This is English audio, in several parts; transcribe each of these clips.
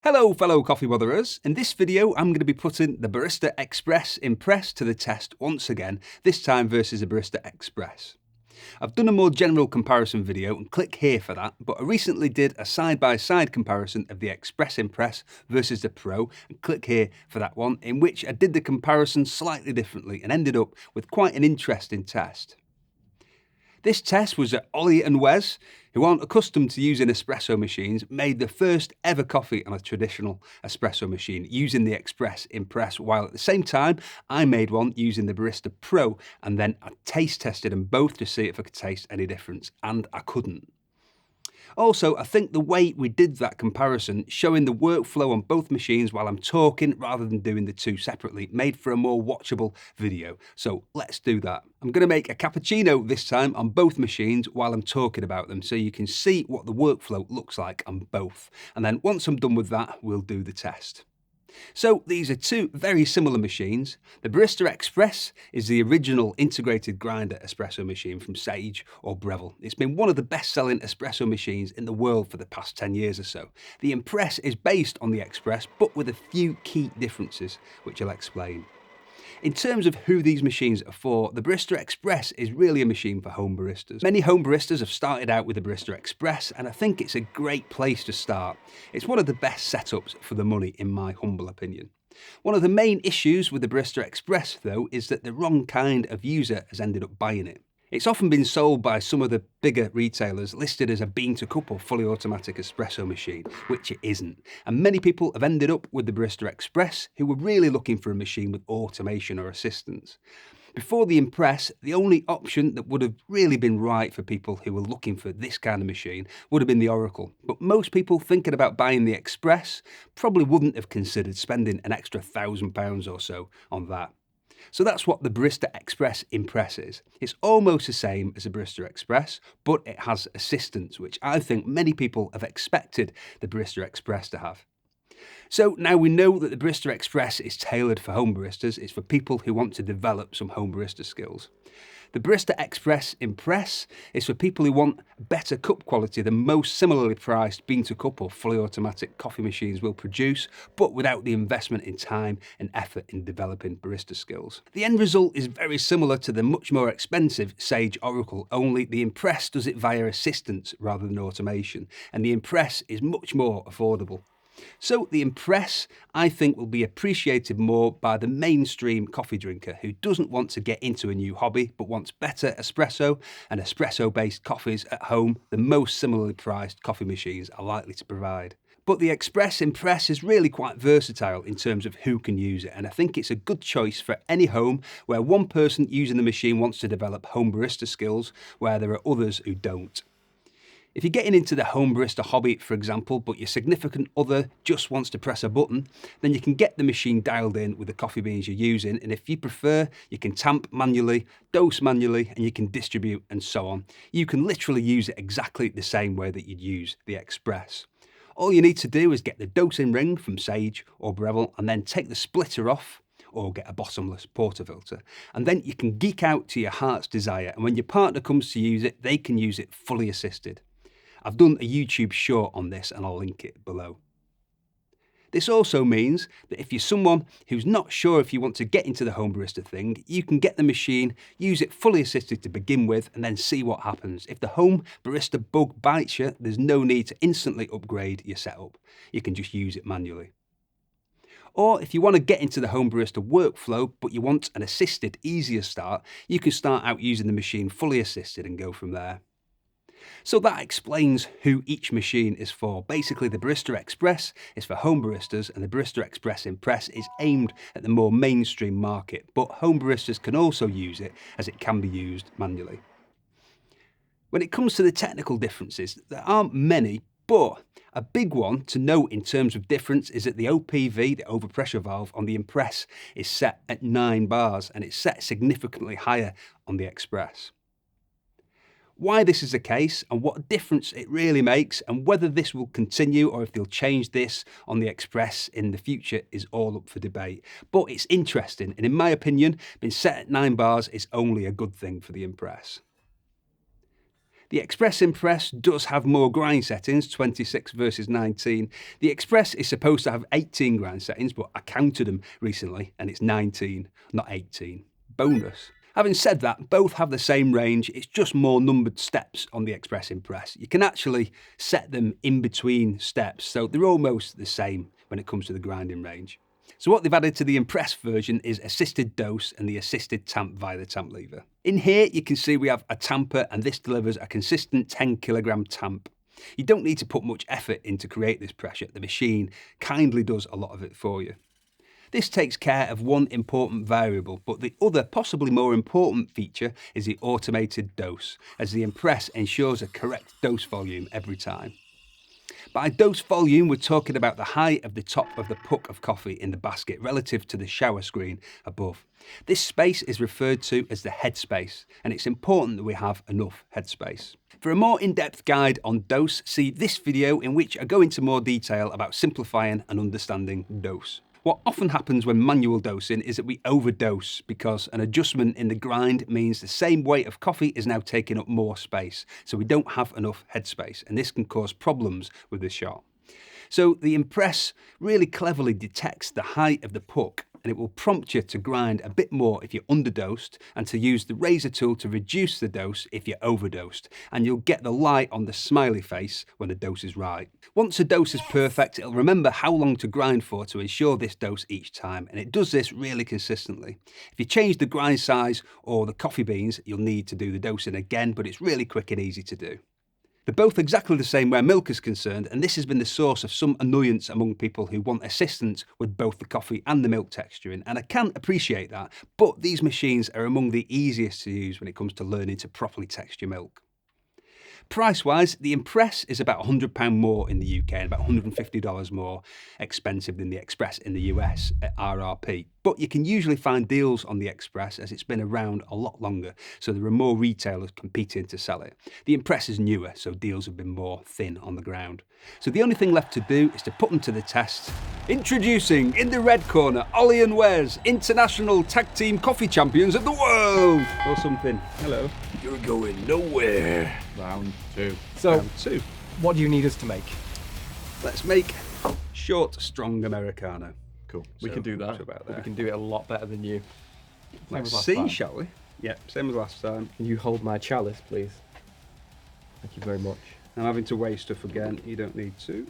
Hello fellow coffee botherers. In this video I'm going to be putting the Barista Express Impress to the test once again, this time versus the Barista Express. I've done a more general comparison video and click here for that, but I recently did a side-by-side comparison of the Express Impress versus the Pro, and click here for that one, in which I did the comparison slightly differently and ended up with quite an interesting test. This test was that Ollie and Wes, who aren't accustomed to using espresso machines, made the first ever coffee on a traditional espresso machine using the Express Impress, while at the same time I made one using the Barista Pro, and then I taste tested them both to see if I could taste any difference, and I couldn't. Also, I think the way we did that comparison, showing the workflow on both machines while I'm talking rather than doing the two separately, made for a more watchable video. So let's do that. I'm going to make a cappuccino this time on both machines while I'm talking about them, so you can see what the workflow looks like on both. And then once I'm done with that, we'll do the test. So these are two very similar machines. The Barista Express is the original integrated grinder espresso machine from Sage or Breville. It's been one of the best-selling espresso machines in the world for the past 10 years or so. The Impress is based on the Express, but with a few key differences, which I'll explain. In terms of who these machines are for, the Barista Express is really a machine for home baristas. Many home baristas have started out with the Barista Express, and I think it's a great place to start. It's one of the best setups for the money, in my humble opinion. One of the main issues with the Barista Express, though, is that the wrong kind of user has ended up buying it. It's often been sold by some of the bigger retailers listed as a bean-to-cup or fully automatic espresso machine, which it isn't. And many people have ended up with the Barista Express who were really looking for a machine with automation or assistance. Before the Impress, the only option that would have really been right for people who were looking for this kind of machine would have been the Oracle. But most people thinking about buying the Express probably wouldn't have considered spending an extra £1,000 or so on that. So that's what the Barista Express Impress is. It's almost the same as a Barista Express, but it has assistance, which I think many people have expected the Barista Express to have. So now we know that the Barista Express is tailored for home baristas. It's for people who want to develop some home barista skills. The Barista Express Impress is for people who want better cup quality than most similarly priced bean-to-cup or fully automatic coffee machines will produce, but without the investment in time and effort in developing barista skills. The end result is very similar to the much more expensive Sage Oracle, only the Impress does it via assistance rather than automation, and the Impress is much more affordable. So the Impress, I think, will be appreciated more by the mainstream coffee drinker who doesn't want to get into a new hobby but wants better espresso and espresso-based coffees at home than most similarly priced coffee machines are likely to provide. But the Express Impress is really quite versatile in terms of who can use it, and I think it's a good choice for any home where one person using the machine wants to develop home barista skills where there are others who don't. If you're getting into the home barista hobby, for example, but your significant other just wants to press a button, then you can get the machine dialed in with the coffee beans you're using, and if you prefer, you can tamp manually, dose manually, and you can distribute and so on. You can literally use it exactly the same way that you'd use the Express. All you need to do is get the dosing ring from Sage or Breville and then take the splitter off, or get a bottomless portafilter, and then you can geek out to your heart's desire, and when your partner comes to use it, they can use it fully assisted. I've done a YouTube short on this and I'll link it below. This also means that if you're someone who's not sure if you want to get into the home barista thing, you can get the machine, use it fully assisted to begin with, and then see what happens. If the home barista bug bites you, there's no need to instantly upgrade your setup. You can just use it manually. Or if you want to get into the home barista workflow, but you want an assisted, easier start, you can start out using the machine fully assisted and go from there. So that explains who each machine is for. Basically, the Barista Express is for home baristas and the Barista Express Impress is aimed at the more mainstream market, but home baristas can also use it as it can be used manually. When it comes to the technical differences, there aren't many, but a big one to note in terms of difference is that the OPV, the overpressure valve on the Impress, is set at 9 bars and it's set significantly higher on the Express. Why this is the case and what difference it really makes and whether this will continue or if they'll change this on the Express in the future is all up for debate. But it's interesting, and in my opinion, being set at 9 bars is only a good thing for the Impress. The Express Impress does have more grind settings, 26 versus 19. The Express is supposed to have 18 grind settings, but I counted them recently and it's 19, not 18. Bonus. Having said that, both have the same range, it's just more numbered steps on the Express Impress. You can actually set them in between steps, so they're almost the same when it comes to the grinding range. So what they've added to the Impress version is assisted dose and the assisted tamp via the tamp lever. In here you can see we have a tamper, and this delivers a consistent 10 kilogram tamp. You don't need to put much effort in to create this pressure, the machine kindly does a lot of it for you. This takes care of one important variable, but the other, possibly more important feature is the automated dose, as the Impress ensures a correct dose volume every time. By dose volume, we're talking about the height of the top of the puck of coffee in the basket relative to the shower screen above. This space is referred to as the headspace, and it's important that we have enough headspace. For a more in-depth guide on dose, see this video in which I go into more detail about simplifying and understanding dose. What often happens when manual dosing is that we overdose because an adjustment in the grind means the same weight of coffee is now taking up more space, so we don't have enough headspace, and this can cause problems with the shot. So the Impress really cleverly detects the height of the puck, and it will prompt you to grind a bit more if you're underdosed, and to use the razor tool to reduce the dose if you're overdosed, and you'll get the light on the smiley face when the dose is right. Once a dose is perfect, it'll remember how long to grind for to ensure this dose each time, and it does this really consistently. If you change the grind size or the coffee beans, you'll need to do the dosing again, but it's really quick and easy to do. They're both exactly the same where milk is concerned, and this has been the source of some annoyance among people who want assistance with both the coffee and the milk texturing, and I can appreciate that, but these machines are among the easiest to use when it comes to learning to properly texture milk. Price-wise, the Impress is about £100 more in the UK and about $150 more expensive than the Express in the US at RRP. But you can usually find deals on the Express as it's been around a lot longer, so there are more retailers competing to sell it. The Impress is newer, so deals have been more thin on the ground. So the only thing left to do is to put them to the test. Introducing, in the red corner, Ollie and Wes, International Tag Team Coffee Champions of the World! Or something. Hello. You're going nowhere. Round 2. So, Round 2. what do you need us to make? Let's make short, strong Americano. Cool. We So, can do that. so about But we there. can do it a lot better than you. Let's as last see, time. shall we? Yeah, same as last time. Can you hold my chalice, please? Thank you very much. I'm having to weigh stuff again. You don't need to.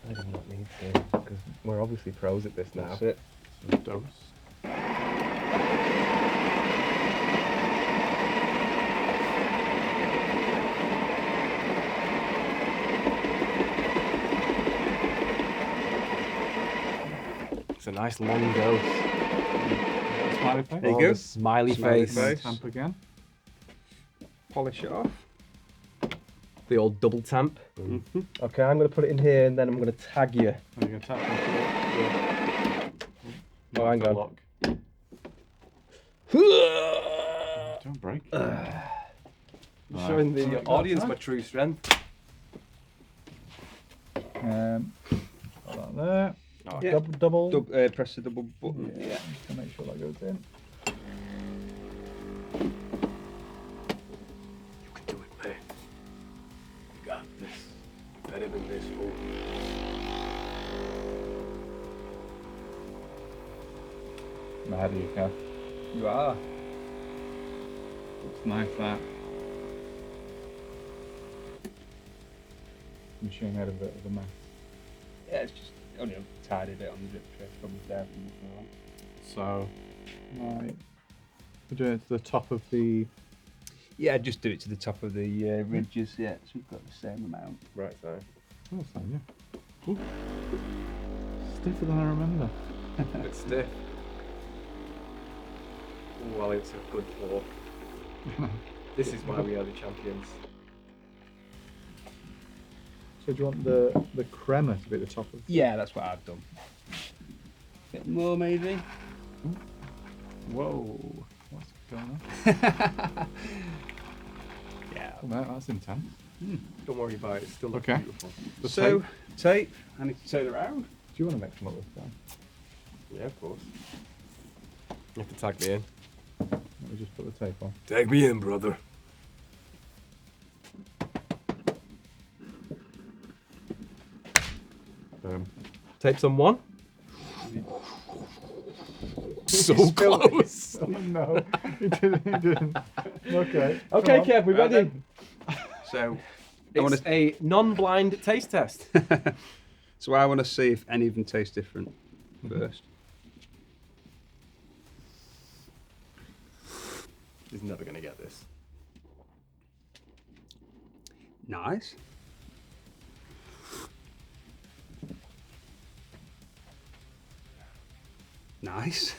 I do not need to, because we're obviously pros at this now. That's it. Dose. It's a nice long dose. Smiley face. There you Oh, go. the smiley Smiley face. face. Tamp again. Polish it off. The old double tamp. Mm-hmm. Okay, I'm going to put it in here and then I'm going to tag you. Are you going to tap into it? Oh, hang on. Lock. Don't break. I'm Right. showing the Right, audience right. my true strength. Got that there. Oh, Yeah. Double. Press the double button. Yeah. Just to make sure that goes in. You can do it, man. You got this. Better than this, fool. I'm ahead of you, Kev. You are. Looks nice, that. Machine made a bit of a mess. Yeah, it's just only a tiny bit on the drip tray from there from before. So, right. We're doing it to the top of the. Yeah, just do it to the top of the ridges. Yeah, so we've got the same amount. Right side. Oh, that's fine, yeah. Ooh. Stiffer than I remember. A bit stiff. Well, it's a good pour. This is why we are the champions. So do you want the crema to be at the top of? Yeah, that's what I've done. Bit more maybe. Whoa, what's going on? Yeah. Oh, that's intense. Don't worry about it, it still looks Okay. beautiful. The So tape. tape. I need to turn it around. Do you want to mix them up this time? Yeah, of course. You have to tag me in. Let me just put the tape on. Tag me in, brother. Tapes on one. So He spilled it. close. Oh, no, he didn't. Okay. Okay, come on. Kev, we Right ready? So, It's a non-blind taste test. so I want to see if any of them taste different first. He's never gonna get this. Nice. Nice.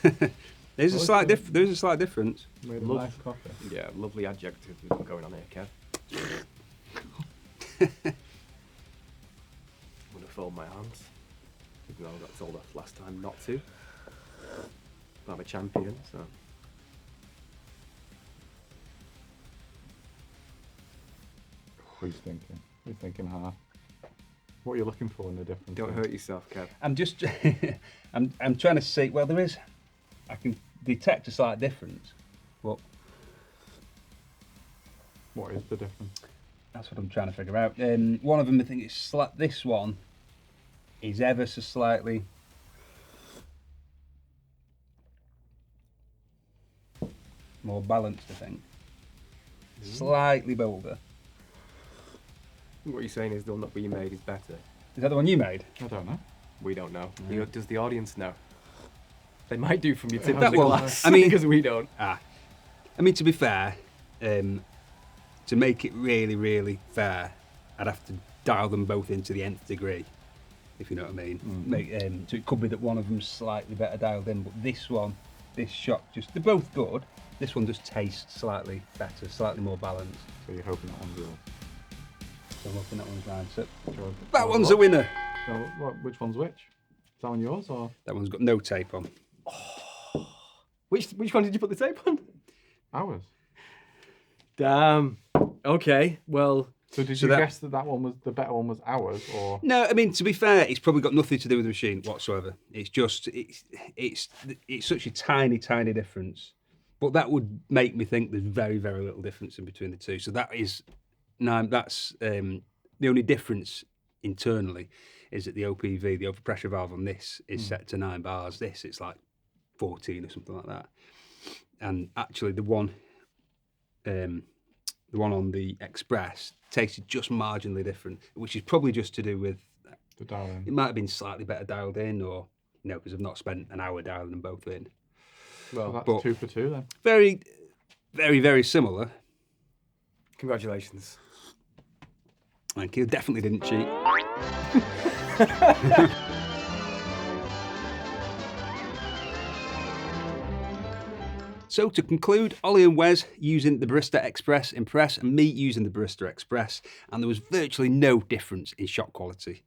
There's a slight difference. Made a Love. nice coffee. Yeah, lovely adjectives we've got going on here, Kev. I'm gonna fold my hands, even though I got told off last time not to. But I'm a champion, so. He's thinking. He's thinking hard. What are you looking for in the difference? Don't hurt yourself, Kev. I'm just, I'm trying to see. Well, there is. I can detect a slight difference, but What is the difference? that's what I'm trying to figure out. One of them, I think it's this one, is ever so slightly more balanced. I think, slightly bolder. What you're saying is the one that we made is better. Is that the one you made? I don't know. We don't know. Yeah. Does the audience know? They might do from your tip That of the one- glass. I mean- because we don't. I mean, to be fair, to make it really, really fair, I'd have to dial them both into the nth degree, if you know what I mean. So it could be that one of them's slightly better dialed in, but this one, this shot, they're both good. This one just tastes slightly better, slightly more balanced. So you're hoping that one's yours. So I'm hoping that one's right. So Sure. that one's a winner. So which one's which? Is that one yours or? That one's got no tape on. Which one did you put the tape on? Ours. Damn. Okay. Well, So did So you that- guess that one was the better one was ours or? No, I mean, to be fair, it's probably got nothing to do with the machine whatsoever. It's just, it's such a tiny, tiny difference. But that would make me think there's very, very little difference in between the two. So that's the only difference internally is that the OPV, the overpressure valve on this is set to 9 bars. This, it's like 14 or something like that. And actually the one on the Express tasted just marginally different, which is probably just to do with, The dialing. it might have been slightly better dialed in, or, because I've not spent an hour dialing them both in. Well, well, that's but- 2 for 2 then. Very, very, very similar. congratulations. Thank you. Definitely didn't cheat. So to conclude, Ollie and Wes using the Barista Express Impress and me using the Barista Express, and there was virtually no difference in shot quality.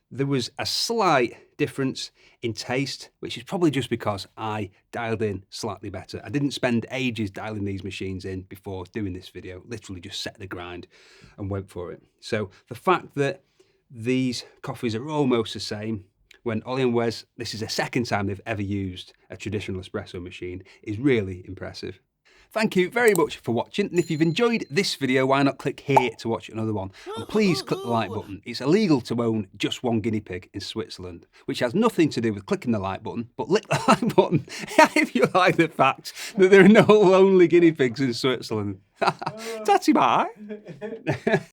There was a slight difference in taste, which is probably just because I dialed in slightly better. I didn't spend ages dialing these machines in before doing this video, literally just set the grind and went for it. So the fact that these coffees are almost the same, when Ollie and Wes, this is the second time they've ever used a traditional espresso machine, is really impressive. Thank you very much for watching, and if you've enjoyed this video, why not click here to watch another one? And please click the like button. It's illegal to own just one guinea pig in Switzerland, which has nothing to do with clicking the like button, but lick the like button if you like the fact that there are no lonely guinea pigs in Switzerland. Tatty Bye.